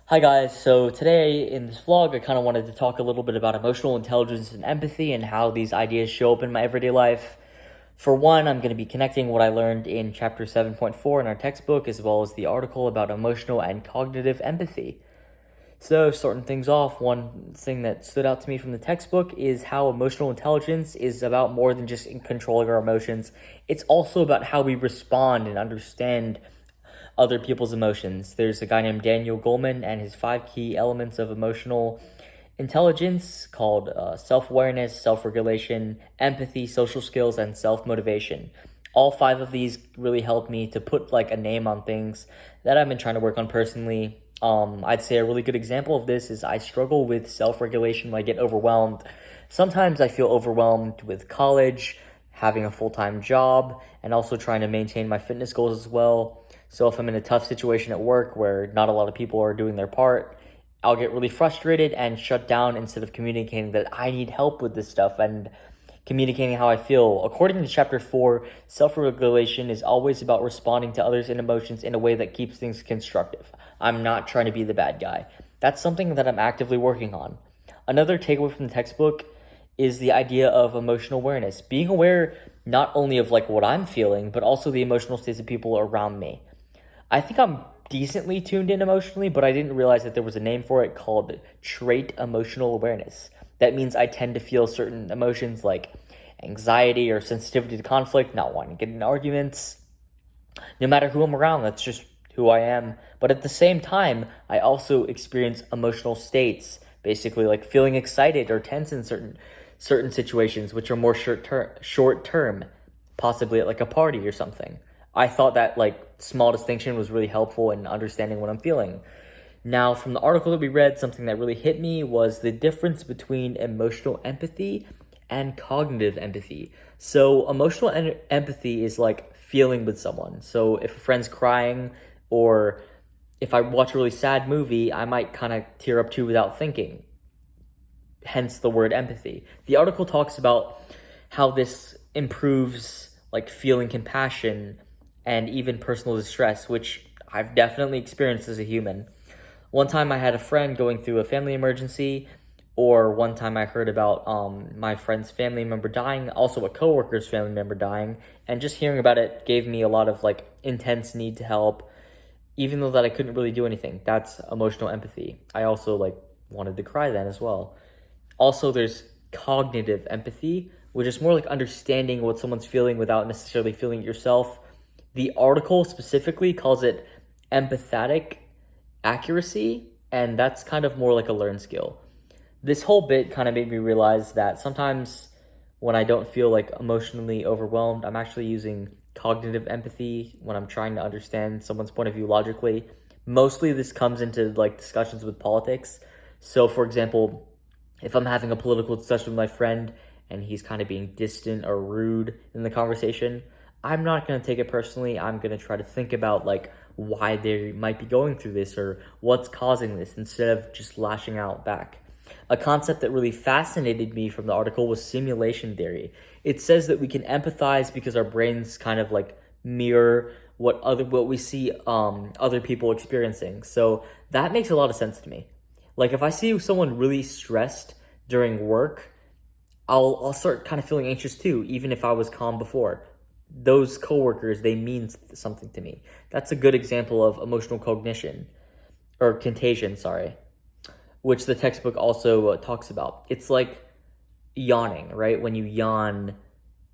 Hi guys, so today in this vlog I kind of wanted to talk a little bit about emotional intelligence and empathy and how these ideas show up in my everyday life. For one, I'm going to be connecting what I learned in chapter 7.4 in our textbook as well as the article about emotional and cognitive empathy. So starting things off, one thing that stood out to me from the textbook is how emotional intelligence is about more than just in controlling our emotions. It's also about how we respond and understand other people's emotions. There's a guy named Daniel Goleman and his 5 key elements of emotional intelligence called self-awareness, self-regulation, empathy, social skills, and self-motivation. All 5 of these really helped me to put like a name on things that I've been trying to work on personally. I'd say a really good example of this is I struggle with self-regulation when I get overwhelmed. Sometimes I feel overwhelmed with college, having a full-time job, and also trying to maintain my fitness goals as well. So if I'm in a tough situation at work where not a lot of people are doing their part, I'll get really frustrated and shut down instead of communicating that I need help with this stuff and communicating how I feel. According to chapter 4, self-regulation is always about responding to others' emotions in a way that keeps things constructive. I'm not trying to be the bad guy. That's something that I'm actively working on. Another takeaway from the textbook is the idea of emotional awareness. Being aware not only of like what I'm feeling, but also the emotional states of people around me. I think I'm decently tuned in emotionally, but I didn't realize that there was a name for it called trait emotional awareness. That means I tend to feel certain emotions like anxiety or sensitivity to conflict, not wanting to get in arguments. No matter who I'm around, that's just who I am. But at the same time, I also experience emotional states, basically like feeling excited or tense in certain situations, which are more short term, possibly at like a party or something. I thought that like small distinction was really helpful in understanding what I'm feeling. Now, from the article that we read, something that really hit me was the difference between emotional empathy and cognitive empathy. So, emotional empathy is like feeling with someone. So, if a friend's crying or if I watch a really sad movie, I might kind of tear up too without thinking, hence the word empathy. The article talks about how this improves like feeling compassion and even personal distress, which I've definitely experienced as a human. One time I had a friend going through a family emergency, or one time I heard about my friend's family member dying, also a coworker's family member dying, and just hearing about it gave me a lot of like intense need to help, even though that I couldn't really do anything. That's emotional empathy. I also like wanted to cry then as well. Also, there's cognitive empathy, which is more like understanding what someone's feeling without necessarily feeling it yourself. The article specifically calls it empathetic accuracy, and that's kind of more like a learned skill. This whole bit kind of made me realize that sometimes when I don't feel like emotionally overwhelmed, I'm actually using cognitive empathy when I'm trying to understand someone's point of view logically. Mostly this comes into like discussions with politics. So for example, if I'm having a political discussion with my friend and he's kind of being distant or rude in the conversation, I'm not going to take it personally. I'm going to try to think about like why they might be going through this or what's causing this instead of just lashing out back. A concept that really fascinated me from the article was simulation theory. It says that we can empathize because our brains kind of like mirror what we see other people experiencing. So that makes a lot of sense to me. Like if I see someone really stressed during work, I'll start kind of feeling anxious too, even if I was calm before. Those coworkers, they mean something to me. That's a good example of emotional cognition or contagion, sorry, which the textbook also talks about. It's like yawning, right? When you yawn,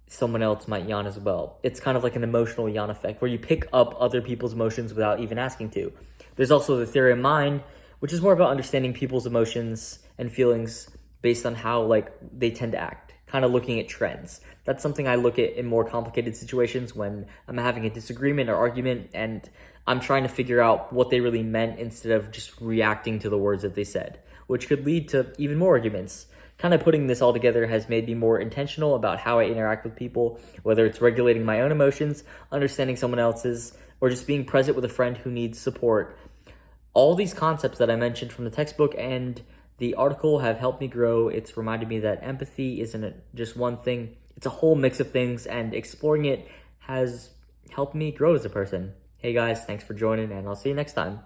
someone else might yawn as well. It's kind of like an emotional yawn effect where you pick up other people's emotions without even asking to. There's also the theory of mind, which is more about understanding people's emotions and feelings based on how like they tend to act, kind of looking at trends. That's something I look at in more complicated situations when I'm having a disagreement or argument and I'm trying to figure out what they really meant instead of just reacting to the words that they said, which could lead to even more arguments. Kind of putting this all together has made me more intentional about how I interact with people, whether it's regulating my own emotions, understanding someone else's, or just being present with a friend who needs support. All these concepts that I mentioned from the textbook and the article have helped me grow. It's reminded me that empathy isn't just one thing. It's a whole mix of things, and exploring it has helped me grow as a person. Hey guys, thanks for joining, and I'll see you next time.